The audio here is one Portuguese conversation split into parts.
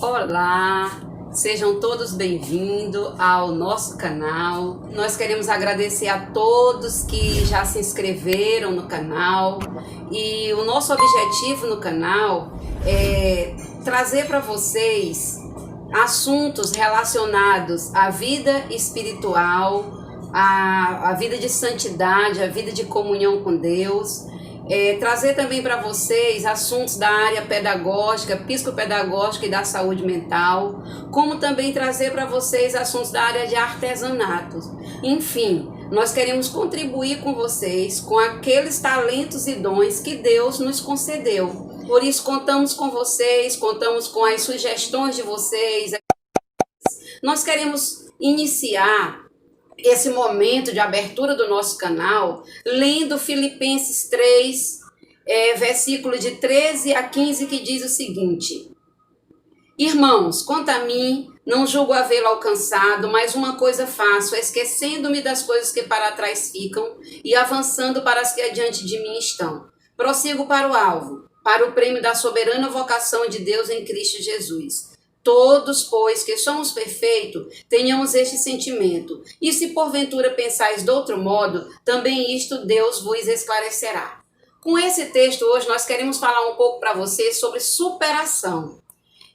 Olá, sejam todos bem-vindos ao nosso canal. Nós queremos agradecer a todos que já se inscreveram no canal e o nosso objetivo no canal é trazer para vocês assuntos relacionados à vida espiritual, à vida de santidade, à vida de comunhão com Deus. Trazer também para vocês assuntos da área pedagógica, psicopedagógica e da saúde mental, como também trazer para vocês assuntos da área de artesanato. Enfim, nós queremos contribuir com vocês com aqueles talentos e dons que Deus nos concedeu. Por isso, contamos com vocês, contamos com as sugestões de vocês. Nós queremos iniciar esse momento de abertura do nosso canal, lendo Filipenses 3, versículo de 13 a 15, que diz o seguinte: Irmãos, quanto a mim, não julgo havê-lo alcançado, mas uma coisa faço, esquecendo-me das coisas que para trás ficam e avançando para as que adiante de mim estão. Prossigo para o alvo, para o prêmio da soberana vocação de Deus em Cristo Jesus. Todos, pois, que somos perfeitos, tenhamos este sentimento. E se porventura pensais de outro modo, também isto Deus vos esclarecerá. Com esse texto hoje nós queremos falar um pouco para vocês sobre superação.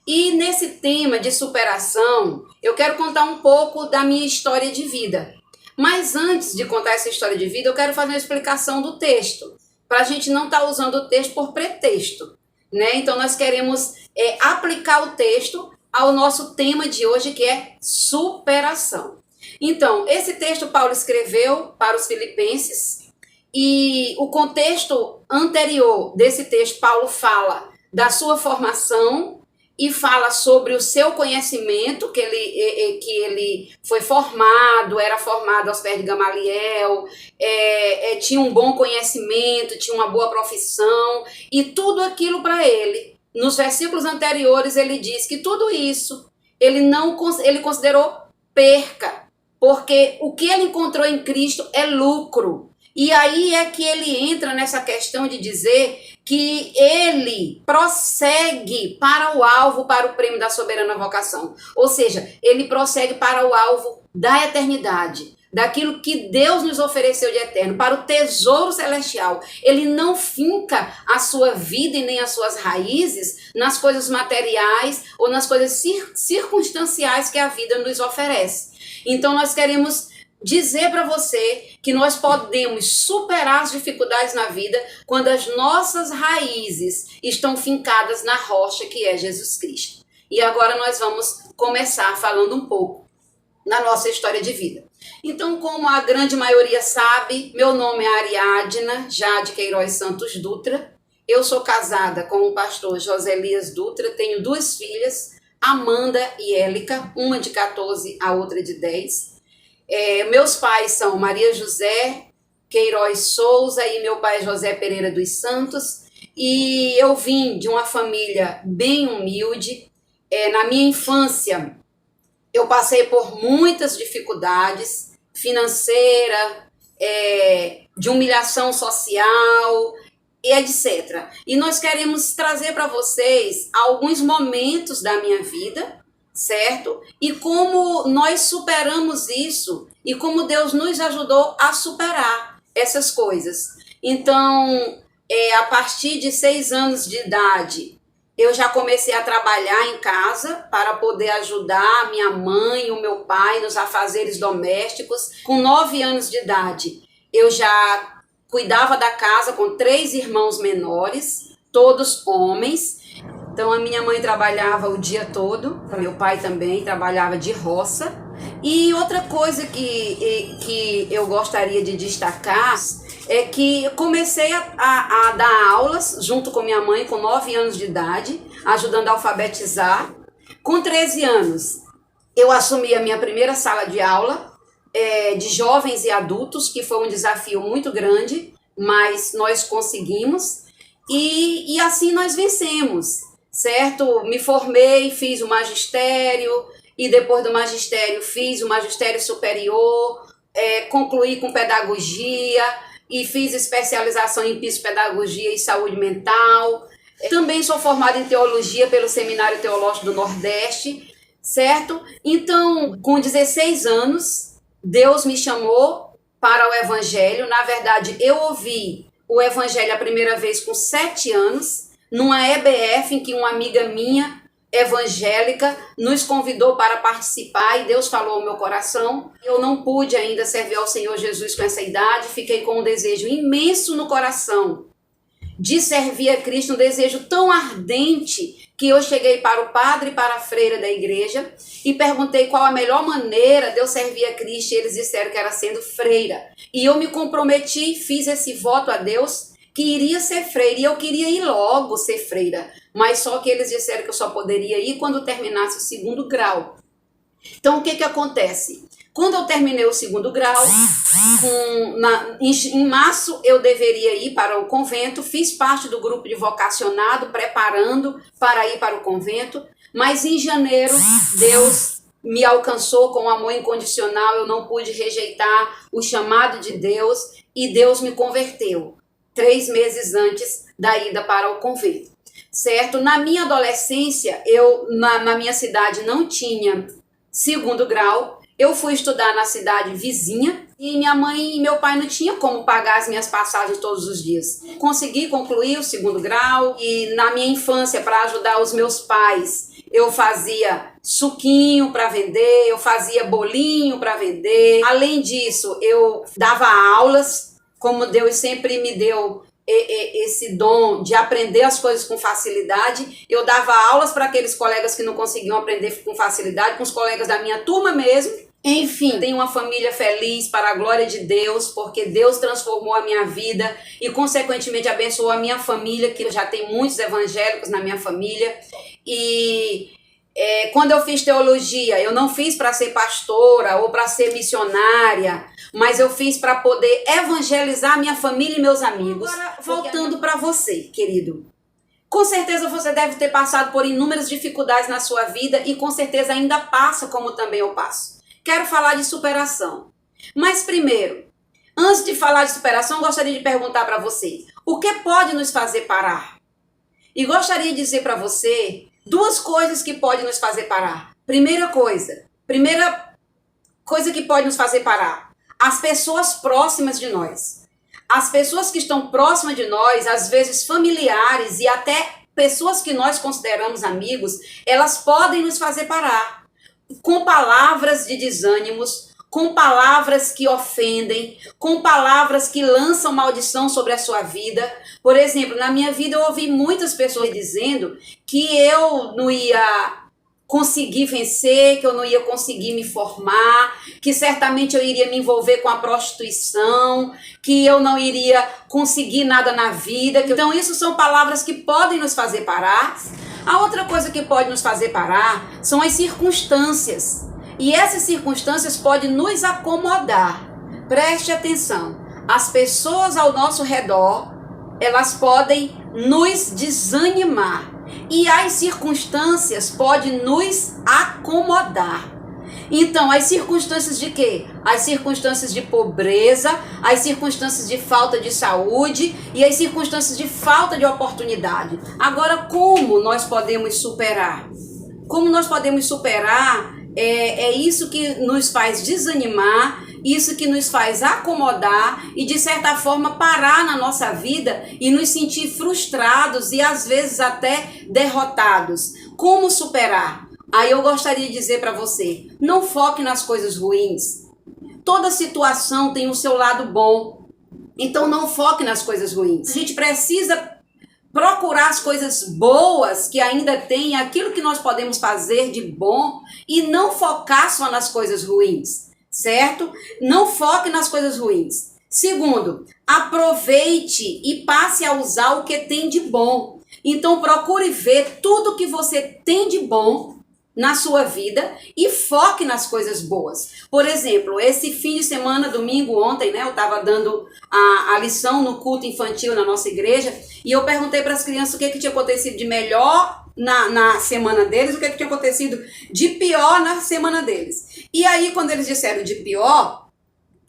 E nesse tema de superação, eu quero contar um pouco da minha história de vida. Mas antes de contar essa história de vida, eu quero fazer uma explicação do texto, para a gente não estar usando o texto por pretexto, né? Então nós queremos aplicar o texto ao nosso tema de hoje, que é superação. Então, esse texto Paulo escreveu para os filipenses, e o contexto anterior desse texto, Paulo fala da sua formação e fala sobre o seu conhecimento, que ele foi formado, era formado aos pés de Gamaliel, tinha um bom conhecimento, tinha uma boa profissão, e tudo aquilo para ele. Nos versículos anteriores ele diz que tudo isso ele considerou perca, porque o que ele encontrou em Cristo é lucro. E aí é que ele entra nessa questão de dizer que ele prossegue para o alvo, para o prêmio da soberana vocação. Ou seja, ele prossegue para o alvo da eternidade, daquilo que Deus nos ofereceu de eterno, para o tesouro celestial. Ele não finca a sua vida e nem as suas raízes nas coisas materiais ou nas coisas circunstanciais que a vida nos oferece. Então nós queremos dizer para você que nós podemos superar as dificuldades na vida quando as nossas raízes estão fincadas na rocha que é Jesus Cristo. E agora nós vamos começar falando um pouco da nossa história de vida. Então, como a grande maioria sabe, meu nome é Ariadna Jade Queiroz Santos Dutra. Eu sou casada com o pastor José Elias Dutra, tenho 2 filhas, Amanda e Élica, uma de 14, a outra de 10. Meus pais são Maria José Queiroz Souza e meu pai José Pereira dos Santos. E eu vim de uma família bem humilde. Na minha infância, eu passei por muitas dificuldades financeira, de humilhação social, e etc. E nós queremos trazer para vocês alguns momentos da minha vida, certo? E como nós superamos isso e como Deus nos ajudou a superar essas coisas. Então, a partir de 6 anos de idade, eu já comecei a trabalhar em casa para poder ajudar a minha mãe e o meu pai nos afazeres domésticos. Com 9 anos de idade, eu já cuidava da casa com 3 irmãos menores, todos homens. Então a minha mãe trabalhava o dia todo, meu pai também trabalhava de roça. E outra coisa que eu gostaria de destacar é que comecei a dar aulas junto com minha mãe com 9 anos de idade, ajudando a alfabetizar. Com 13 anos, eu assumi a minha primeira sala de aula de jovens e adultos, que foi um desafio muito grande, mas nós conseguimos. E assim nós vencemos, certo? Me formei, fiz o magistério, e depois do magistério fiz o magistério superior, concluí com pedagogia, e fiz especialização em psicopedagogia e saúde mental. Também sou formada em teologia pelo Seminário Teológico do Nordeste, certo? Então, com 16 anos, Deus me chamou para o Evangelho. Na verdade, eu ouvi o Evangelho a primeira vez com 7 anos, numa EBF em que uma amiga minha, evangélica, nos convidou para participar e Deus falou ao meu coração. Eu não pude ainda servir ao Senhor Jesus com essa idade, fiquei com um desejo imenso no coração de servir a Cristo, um desejo tão ardente que eu cheguei para o padre e para a freira da igreja e perguntei qual a melhor maneira de eu servir a Cristo, e eles disseram que era sendo freira. E eu me comprometi, fiz esse voto a Deus que iria ser freira, e eu queria ir logo ser freira, mas só que eles disseram que eu só poderia ir quando terminasse o 2º grau. Então, o que acontece? Quando eu terminei o 2º grau, em março eu deveria ir para o convento, fiz parte do grupo de vocacionado, preparando para ir para o convento, mas em janeiro Deus me alcançou com amor incondicional, eu não pude rejeitar o chamado de Deus e Deus me converteu 3 meses antes da ida para o convento, certo? Na minha adolescência, eu na minha cidade não tinha 2º grau, eu fui estudar na cidade vizinha e minha mãe e meu pai não tinham como pagar as minhas passagens todos os dias. Consegui concluir o 2º grau e na minha infância, para ajudar os meus pais, eu fazia suquinho para vender, eu fazia bolinho para vender. Além disso, eu dava aulas, como Deus sempre me deu esse dom de aprender as coisas com facilidade. Eu dava aulas para aqueles colegas que não conseguiam aprender com facilidade, com os colegas da minha turma mesmo. Enfim, tenho uma família feliz para a glória de Deus, porque Deus transformou a minha vida e consequentemente abençoou a minha família, que já tem muitos evangélicos na minha família. E quando eu fiz teologia, eu não fiz para ser pastora ou para ser missionária, mas eu fiz para poder evangelizar minha família e meus amigos. Agora, voltando para você, querido. Com certeza você deve ter passado por inúmeras dificuldades na sua vida e com certeza ainda passa, como também eu passo. Quero falar de superação. Mas primeiro, antes de falar de superação, eu gostaria de perguntar para você, o que pode nos fazer parar? E gostaria de dizer para você 2 coisas que podem nos fazer parar. Primeira coisa que pode nos fazer parar, as pessoas próximas de nós. As pessoas que estão próximas de nós, às vezes familiares e até pessoas que nós consideramos amigos, elas podem nos fazer parar. Com palavras de desânimos, com palavras que ofendem, com palavras que lançam maldição sobre a sua vida. Por exemplo, na minha vida eu ouvi muitas pessoas dizendo que eu não ia conseguir vencer, que eu não ia conseguir me formar, que certamente eu iria me envolver com a prostituição, que eu não iria conseguir nada na vida. Então isso são palavras que podem nos fazer parar. A outra coisa que pode nos fazer parar são as circunstâncias. E essas circunstâncias podem nos acomodar. Preste atenção. As pessoas ao nosso redor, elas podem nos desanimar. E as circunstâncias podem nos acomodar. Então, as circunstâncias de quê? As circunstâncias de pobreza, as circunstâncias de falta de saúde e as circunstâncias de falta de oportunidade. Agora, como nós podemos superar? Como nós podemos superar? É isso que nos faz desanimar, isso que nos faz acomodar e, de certa forma, parar na nossa vida e nos sentir frustrados e, às vezes, até derrotados. Como superar? Aí eu gostaria de dizer para você, não foque nas coisas ruins. Toda situação tem o seu lado bom. Então não foque nas coisas ruins. A gente precisa procurar as coisas boas que ainda tem, aquilo que nós podemos fazer de bom e não focar só nas coisas ruins, certo? Não foque nas coisas ruins. Segundo, aproveite e passe a usar o que tem de bom. Então procure ver tudo que você tem de bom na sua vida e foque nas coisas boas. Por exemplo, esse fim de semana, domingo, ontem, né, eu estava dando a lição no culto infantil na nossa igreja e eu perguntei para as crianças o que tinha acontecido de melhor na semana deles, o que tinha acontecido de pior na semana deles. E aí, quando eles disseram de pior,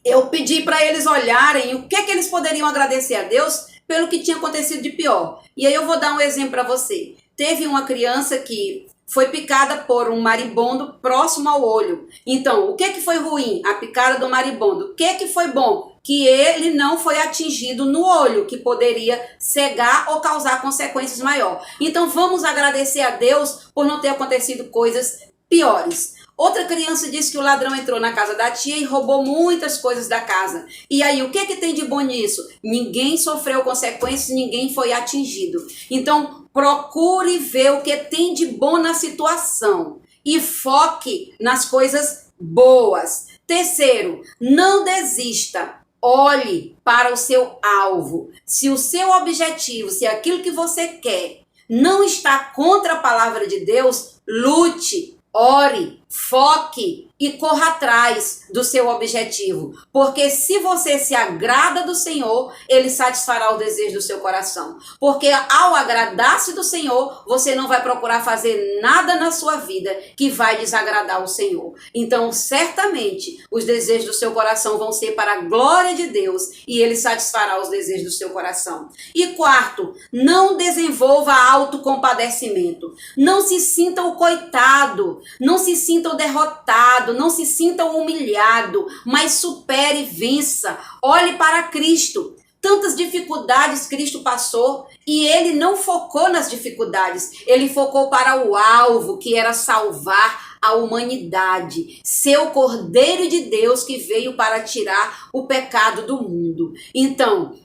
eu pedi para eles olharem o que eles poderiam agradecer a Deus pelo que tinha acontecido de pior. E aí eu vou dar um exemplo para você. Teve uma criança que foi picada por um marimbondo próximo ao olho. Então, o que foi ruim? A picada do marimbondo. O que foi bom? Que ele não foi atingido no olho, que poderia cegar ou causar consequências maiores. Então, vamos agradecer a Deus por não ter acontecido coisas piores. Outra criança disse que o ladrão entrou na casa da tia e roubou muitas coisas da casa. E aí, o que tem de bom nisso? Ninguém sofreu consequências, ninguém foi atingido. Então, procure ver o que tem de bom na situação e foque nas coisas boas. Terceiro, não desista. Olhe para o seu alvo. Se o seu objetivo, se aquilo que você quer não está contra a palavra de Deus, lute. Ore, foque e corra atrás do seu objetivo. Porque se você se agrada do Senhor, Ele satisfará o desejo do seu coração. Porque ao agradar-se do Senhor, você não vai procurar fazer nada na sua vida que vai desagradar o Senhor. Então, certamente, os desejos do seu coração vão ser para a glória de Deus e Ele satisfará os desejos do seu coração. E quarto, não desenvolva autocompadecimento. Não se sinta o coitado. Não se sinta o derrotado, não se sinta o humilhado, mas supere e vença. Olhe para Cristo. Tantas dificuldades Cristo passou e ele não focou nas dificuldades, ele focou para o alvo, que era salvar a humanidade, ser o Cordeiro de Deus que veio para tirar o pecado do mundo. Então,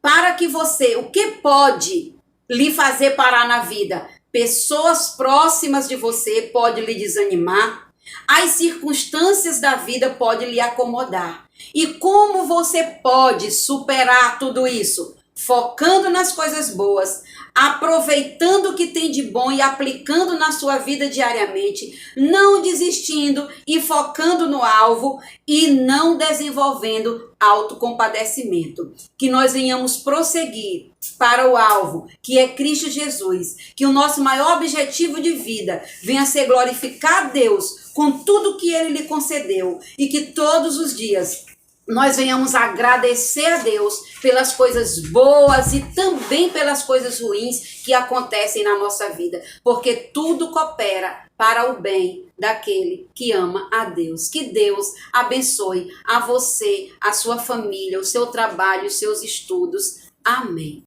para que você, o que pode lhe fazer parar na vida? Pessoas próximas de você podem lhe desanimar, as circunstâncias da vida podem lhe acomodar. E como você pode superar tudo isso? Focando nas coisas boas, aproveitando o que tem de bom e aplicando na sua vida diariamente, não desistindo e focando no alvo e não desenvolvendo autocompadecimento. Que nós venhamos prosseguir para o alvo, que é Cristo Jesus. Que o nosso maior objetivo de vida venha a ser glorificar a Deus com tudo que Ele lhe concedeu e que todos os dias nós venhamos agradecer a Deus pelas coisas boas e também pelas coisas ruins que acontecem na nossa vida, porque tudo coopera para o bem daquele que ama a Deus. Que Deus abençoe a você, a sua família, o seu trabalho, os seus estudos. Amém.